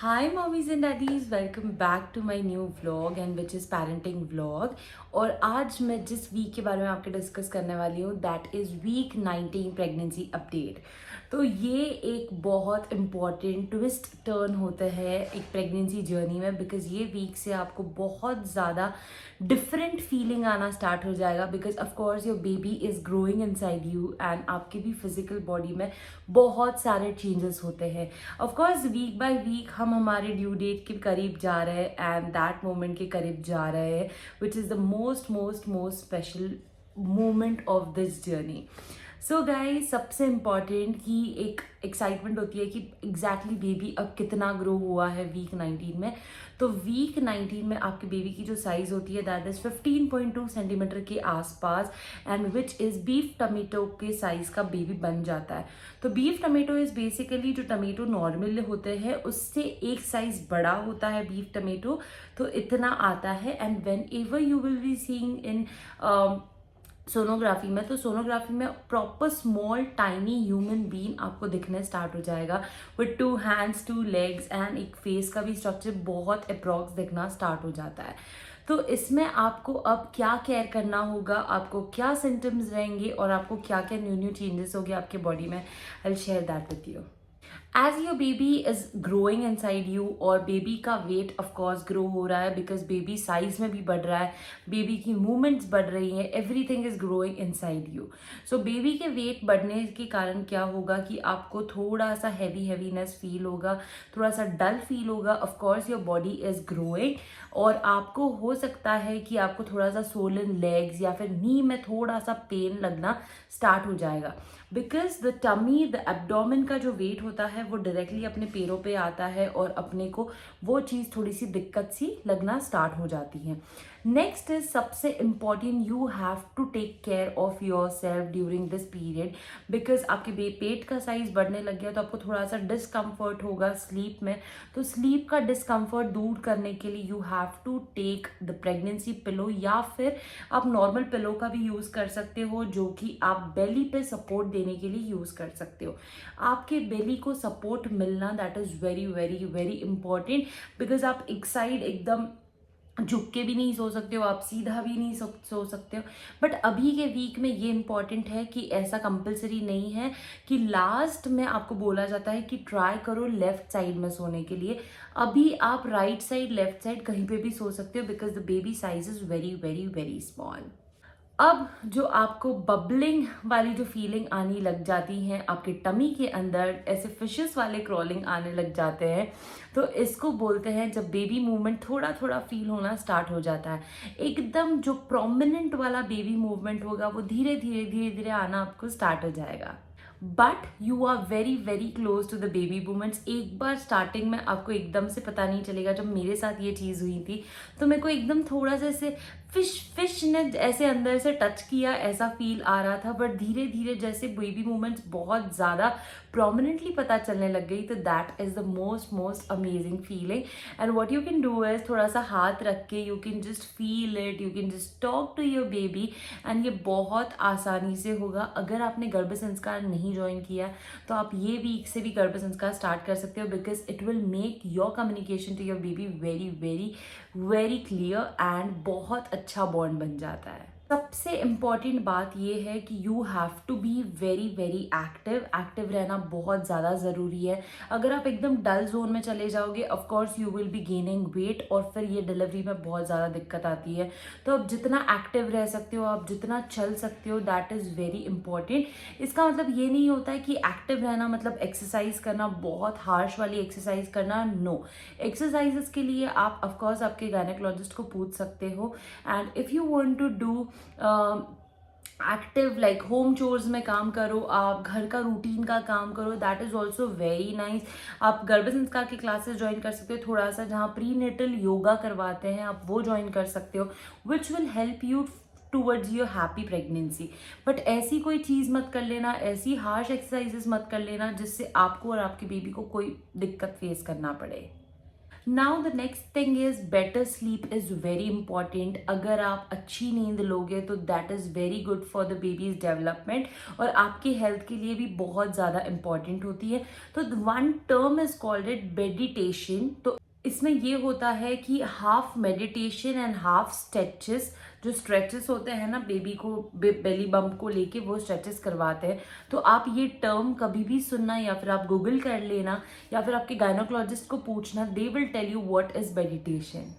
Hi mommies and daddies, welcome back to my new vlog and which is parenting vlog। और आज मैं जिस week के बारे में आपके डिस्कस करने वाली हूँ that is week 19 pregnancy update. तो ये एक बहुत इम्पॉर्टेंट ट्विस्ट टर्न होता है एक प्रेगनेंसी जर्नी में, बिकॉज ये वीक से आपको बहुत ज़्यादा डिफरेंट फीलिंग आना स्टार्ट हो जाएगा, because of course your baby is growing inside you and आपके भी फिजिकल बॉडी में बहुत सारे चेंजेस होते हैं। ऑफकोर्स वीक बाय वीक हम हमारे ड्यू डेट के करीब जा रहे हैं एंड दैट मोमेंट के करीब जा रहे हैं, which is the most most most special moment of this journey. So guys, सबसे इम्पॉर्टेंट कि एक एक्साइटमेंट होती है कि एग्जैक्टली बेबी अब कितना ग्रो हुआ है वीक 19 में। तो वीक 19 में आपके बेबी की जो साइज़ होती है दैट इज़ 15.2 सेंटीमीटर के आसपास and which is beef tomato के साइज़ का बेबी बन जाता है। तो बीफ टमेटो इज़ बेसिकली जो टमेटो नॉर्मल होते हैं उससे एक साइज़ बड़ा होता है बीफ टमेटो, तो इतना आता है। And when ever you will be seeing in sonography में, तो सोनोग्राफी में proper small tiny human being आपको दिखने स्टार्ट हो जाएगा विद 2 हैंड्स 2 लेग्स एंड एक फेस का भी स्ट्रक्चर बहुत अप्रॉक्स दिखना स्टार्ट हो जाता है। तो इसमें आपको अब क्या केयर करना होगा, आपको क्या सिम्टम्स रहेंगे और आपको क्या क्या न्यू न्यू चेंजेस होंगे आपके बॉडी में, I will share that with you. As your baby is growing inside you और बेबी का वेट ऑफकोर्स ग्रो हो रहा है बिकॉज बेबी साइज में भी बढ़ रहा है, बेबी की मूवमेंट्स बढ़ रही हैं, everything is growing inside you. So baby के वेट बढ़ने के कारण क्या होगा कि आपको थोड़ा सा हैवीनेस फील होगा, थोड़ा सा डल फील होगा। Of course your body is growing और आपको हो सकता है कि आपको थोड़ा सा सोलन लेग्स या फिर नी में थोड़ा सा पेन लगना स्टार्ट हो जाएगा, because the tummy the abdomen का जो वेट होता है वो डायरेक्टली अपने पैरों पे आता है और अपने को वो चीज़ थोड़ी सी दिक्कत सी लगना स्टार्ट हो जाती है। नेक्स्ट इज सबसे important, you have to take care of yourself during this period, because आपके पेट का साइज बढ़ने लग गया तो आपको थोड़ा सा डिस्कम्फर्ट होगा स्लीप में। तो स्लीप का डिस्कम्फर्ट दूर करने के लिए you have to take the pregnancy pillow या फिर आप नॉर्मल पिलो का भी यूज़ कर सकते हो जो कि आप बेली पे सपोर्ट देने के लिए यूज़ कर सकते हो। आपके बेली को सपोर्ट मिलना that is very very very important, because आप एक साइड एकदम झुक के भी नहीं सो सकते हो, आप सीधा भी नहीं सो सकते हो। बट अभी के वीक में ये इंपॉर्टेंट है कि ऐसा कंपलसरी नहीं है कि लास्ट में आपको बोला जाता है कि ट्राई करो लेफ्ट साइड में सोने के लिए। अभी आप राइट साइड लेफ्ट साइड कहीं पे भी सो सकते हो because the baby size is very very very small. अब जो आपको बबलिंग वाली जो फीलिंग आनी लग जाती है आपके टमी के अंदर, ऐसे फिशेस वाले क्रॉलिंग आने लग जाते हैं, तो इसको बोलते हैं जब बेबी मूवमेंट थोड़ा थोड़ा फील होना स्टार्ट हो जाता है। एकदम जो प्रोमिनेंट वाला बेबी मूवमेंट होगा वो धीरे धीरे धीरे धीरे आना आपको स्टार्ट हो जाएगा, but you are very very close to the baby movements. एक बार स्टार्टिंग में आपको एकदम से पता नहीं चलेगा, जब मेरे साथ ये चीज़ हुई थी तो मेरे को एकदम थोड़ा सा ऐसे फिश ने ऐसे अंदर से टच किया ऐसा फील आ रहा था, बट धीरे धीरे जैसे बेबी मूवमेंट्स बहुत ज़्यादा प्रोमिनेंटली पता चलने लग गई, तो that is the most most amazing feeling. And what you can do is थोड़ा सा हाथ रख के you can just feel it, you can just talk to your baby and ये बहुत आसानी से होगा। अगर आपने गर्भ संस्कार नहीं ज्वाइन किया तो आप ये वीक से भी गर्भ संस्कार स्टार्ट कर सकते हो, because it will make your communication to your baby very very very clear and बहुत अच्छा बॉन्ड बन जाता है। सबसे इम्पॉर्टेंट बात यह है कि you have to be very very active रहना बहुत ज़्यादा ज़रूरी है। अगर आप एकदम डल जोन में चले जाओगे of course you will be gaining weight और फिर ये डिलीवरी में बहुत ज़्यादा दिक्कत आती है। तो आप जितना एक्टिव रह सकते हो, आप जितना चल सकते हो, दैट इज़ वेरी इंपॉर्टेंट। इसका मतलब ये नहीं होता है कि एक्टिव रहना मतलब एक्सरसाइज करना, बहुत हार्श वाली एक्सरसाइज करना, नो। एक्सरसाइजेस के लिए आप ऑफकोर्स आपके गायनेकोलॉजिस्ट को पूछ सकते हो। And if you want to do active like home chores में काम करो, आप घर का रूटीन का काम करो, that is also very nice. आप गर्भ संस्कार की क्लासेस ज्वाइन कर सकते हो, थोड़ा सा जहाँ प्री नेटल योगा करवाते हैं आप वो ज्वाइन कर सकते हो, which will help you towards your happy pregnancy. But ऐसी कोई चीज़ मत कर लेना, ऐसी हार्श एक्सरसाइजेस मत कर लेना जिससे आपको और आपके बेबी को कोई दिक्कत फेस करना पड़े। Now the next thing is better sleep is very important. अगर आप अच्छी नींद लोगे तो that is very good for the babies development और आपकी हेल्थ के लिए भी बहुत ज़्यादा इंपॉर्टेंट होती है. तो one term is called it meditation. तो इसमें ये होता है कि half meditation and half stretches. जो स्ट्रेचेस होते हैं ना, बेबी को बेली बम्प को लेके वो स्ट्रेचेस करवाते हैं. तो आप ये टर्म कभी भी सुनना या फिर आप गूगल कर लेना या फिर आपके गायनोकोलॉजिस्ट को पूछना. They will tell you what is meditation.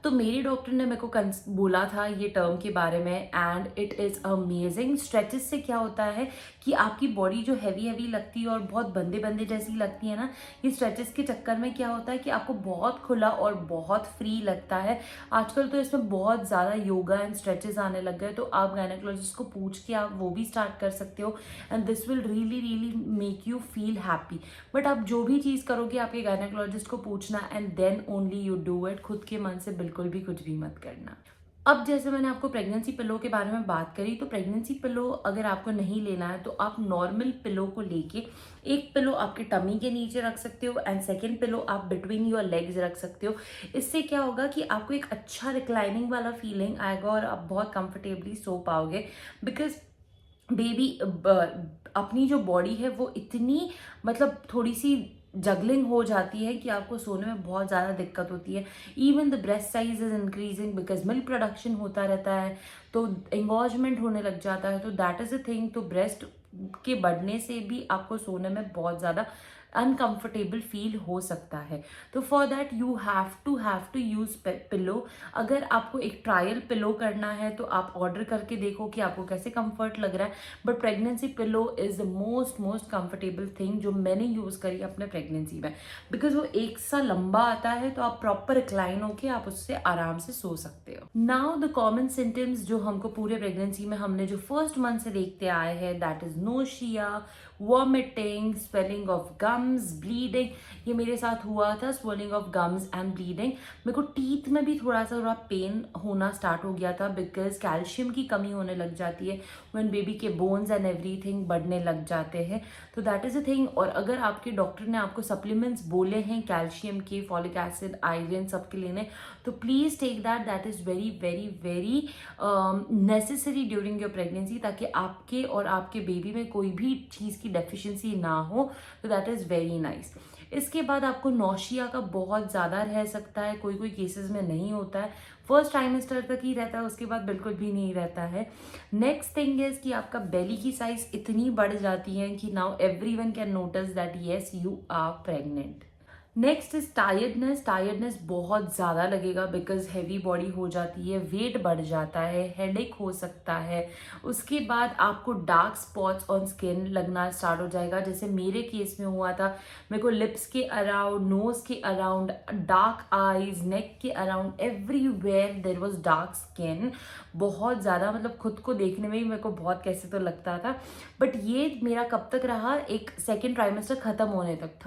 तो मेरी डॉक्टर ने मेरे को बोला था ये टर्म के बारे में and it is amazing. Stretches से क्या होता है कि आपकी बॉडी जो हैवी हैवी लगती है और बहुत बंदे बंदे जैसी लगती है ना, ये स्ट्रेचेस के चक्कर में क्या होता है कि आपको बहुत खुला और बहुत फ्री लगता है. आजकल तो इसमें बहुत ज़्यादा योगा एंड स्ट्रेचेस आने लग गए. तो आप गायनेकोलॉजिस्ट को पूछ के आप वो भी स्टार्ट कर सकते हो and this will really really make you feel happy. But आप जो भी चीज़ करोगे आपके गायनेकोलॉजिस्ट को पूछना and then only you do it. खुद के मन से बिल्कुल भी कुछ भी मत करना. अब जैसे मैंने आपको प्रेगनेंसी पिलो के बारे में बात करी, तो प्रेगनेंसी पिलो अगर आपको नहीं लेना है तो आप नॉर्मल पिलो को लेके एक पिलो आपके टमी के नीचे रख सकते हो एंड सेकेंड पिलो आप बिटवीन योर लेग्स रख सकते हो. इससे क्या होगा कि आपको एक अच्छा रिक्लाइनिंग वाला फीलिंग आएगा और आप बहुत कंफर्टेबली सो पाओगे. बिकॉज बेबी अपनी जो बॉडी है वो इतनी मतलब थोड़ी सी जगलिंग हो जाती है कि आपको सोने में बहुत ज़्यादा दिक्कत होती है. Even the breast size is increasing because milk production होता रहता है तो एंगॉजमेंट होने लग जाता है. तो दैट इज़ अ थिंग. तो ब्रेस्ट के बढ़ने से भी आपको सोने में बहुत ज़्यादा अनकंफर्टेबल फील हो सकता है. तो for that you have to use pillow. अगर आपको एक ट्रायल पिलो करना है तो आप ऑर्डर करके देखो कि आपको कैसे कंफर्ट लग रहा है. But pregnancy pillow is the most comfortable thing जो मैंने यूज़ करी अपने प्रेगनेंसी में. बिकॉज वो एक सा लंबा आता है तो आप प्रॉपर रिक्लाइन होके आप उससे आराम से सो सकते हो. नाउ द कॉमन सिम्टम्स जो हमको पूरे प्रेगनेंसी में हमने जो फर्स्ट मंथ से देखते आए हैं, that is nausea, vomiting, swelling of gums, bleeding. ये मेरे साथ हुआ था, swelling of gums and bleeding. मेरे को टीथ में भी थोड़ा पेन होना स्टार्ट हो गया था बिकॉज कैल्शियम की कमी होने लग जाती है व्हेन बेबी के बोन्स एंड एवरीथिंग बढ़ने लग जाते हैं. तो दैट इज़ अ थिंग. और अगर आपके डॉक्टर ने आपको सप्लीमेंट्स बोले हैं कैल्शियम के, फॉलिक एसिड, आयरन सबके लेने, तो please take that. That is very very very necessary during your pregnancy ताकि आपके और आपके बेबी में कोई भी चीज़ की डेफिशिएंसी ना हो. तो दैट इज़ वेरी नाइस. इसके बाद आपको नौशिया का बहुत ज़्यादा रह सकता है, कोई कोई केसेस में नहीं होता है. फर्स्ट ट्राइमेस्टर तक ही रहता है, उसके बाद बिल्कुल भी नहीं रहता है. नेक्स्ट थिंग इज कि आपका बेली की साइज इतनी बढ़ जाती है कि now everyone can notice that yes you are pregnant. Next is tiredness. Tiredness बहुत ज़्यादा लगेगा बिकॉज हैवी बॉडी हो जाती है, वेट बढ़ जाता है, हेडेक हो सकता है. उसके बाद आपको डार्क स्पॉट्स ऑन स्किन लगना स्टार्ट हो जाएगा, जैसे मेरे केस में हुआ था. मेरे को लिप्स के अराउंड, नोज के अराउंड, डार्क आईज, नेक के around, everywhere there was dark skin. बहुत ज़्यादा मतलब खुद को देखने में ही मेरे को बहुत कैसे तो लगता था. बट ये मेरा कब तक रहा, एक सेकेंड ट्राइमेस्टर ख़त्म होने तक.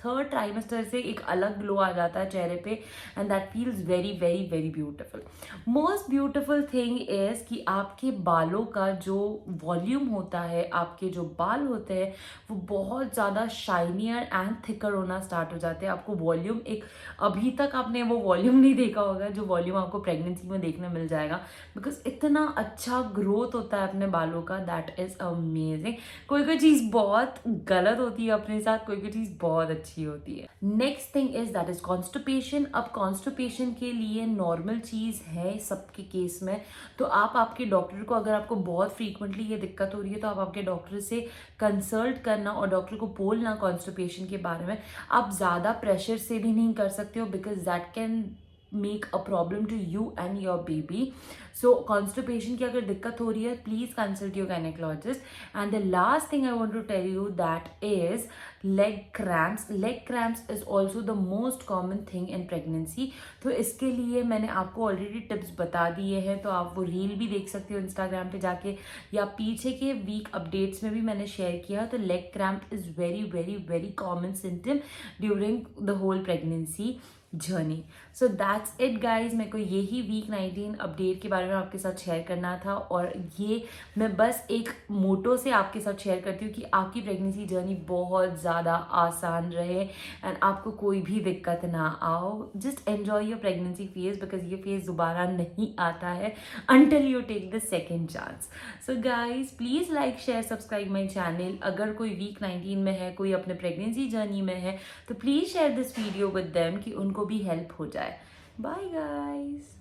थर्ड ट्राइमेस्टर से एक अलग ग्लो आ जाता है चेहरे पे and that feels very very very beautiful. Most beautiful thing is कि आपके बालों का जो वॉल्यूम होता है, आपके जो बाल होते हैं वो बहुत ज़्यादा शाइनियर एंड थिकर होना स्टार्ट हो जाते हैं. आपको वॉल्यूम एक, अभी तक आपने वो वॉल्यूम नहीं देखा होगा जो वॉल्यूम आपको प्रेगनेंसी में देखने मिल जाएगा बिकॉज इतना अच्छा ग्रोथ होता है अपने बालों का. That is amazing. कोई कोई चीज़ बहुत गलत होती है अपने साथ, कोई कोई चीज़ बहुत अच्छी होती है. Next thing is that is constipation. अब कॉन्स्टिपेशन के लिए नॉर्मल चीज़ है सबके केस में. तो आप आपके डॉक्टर को, अगर आपको बहुत फ्रीक्वेंटली ये दिक्कत हो रही है तो आप आपके डॉक्टर से कंसल्ट करना और डॉक्टर को बोलना कॉन्स्टिपेशन के बारे में. आप ज़्यादा प्रेशर से भी नहीं कर सकते हो because that can make a problem to you and your baby. So constipation की अगर दिक्कत हो रही है please consult your gynaecologist. And the last thing I want to tell you that is leg cramps. Leg cramps is also the most common thing in pregnancy. तो इसके लिए मैंने आपको ऑलरेडी टिप्स बता दिए हैं, तो आप वो रील भी देख सकते हो इंस्टाग्राम पे जाके या पीछे के वीक अपडेट्स में भी मैंने शेयर किया. तो leg cramp is very very very common symptom during the whole pregnancy. Journey. So that's it guys, मेरे को यही वीक 19 अपडेट के बारे में आपके साथ शेयर करना था, और ये मैं बस एक मोटो से आपके साथ शेयर करती हूँ कि आपकी प्रेगनेंसी जर्नी बहुत ज़्यादा आसान रहे एंड आपको कोई भी दिक्कत ना आओ। Just enjoy your pregnancy phase, because ये फेज दोबारा नहीं आता है until you take the second chance. So guys, please like, share, subscribe my channel. अगर कोई वीक 19 में है, कोई अपने प्रेगनेंसी जर्नी में है, तो please share this video with them कि उनको भी हेल्प हो जाए. Bye guys.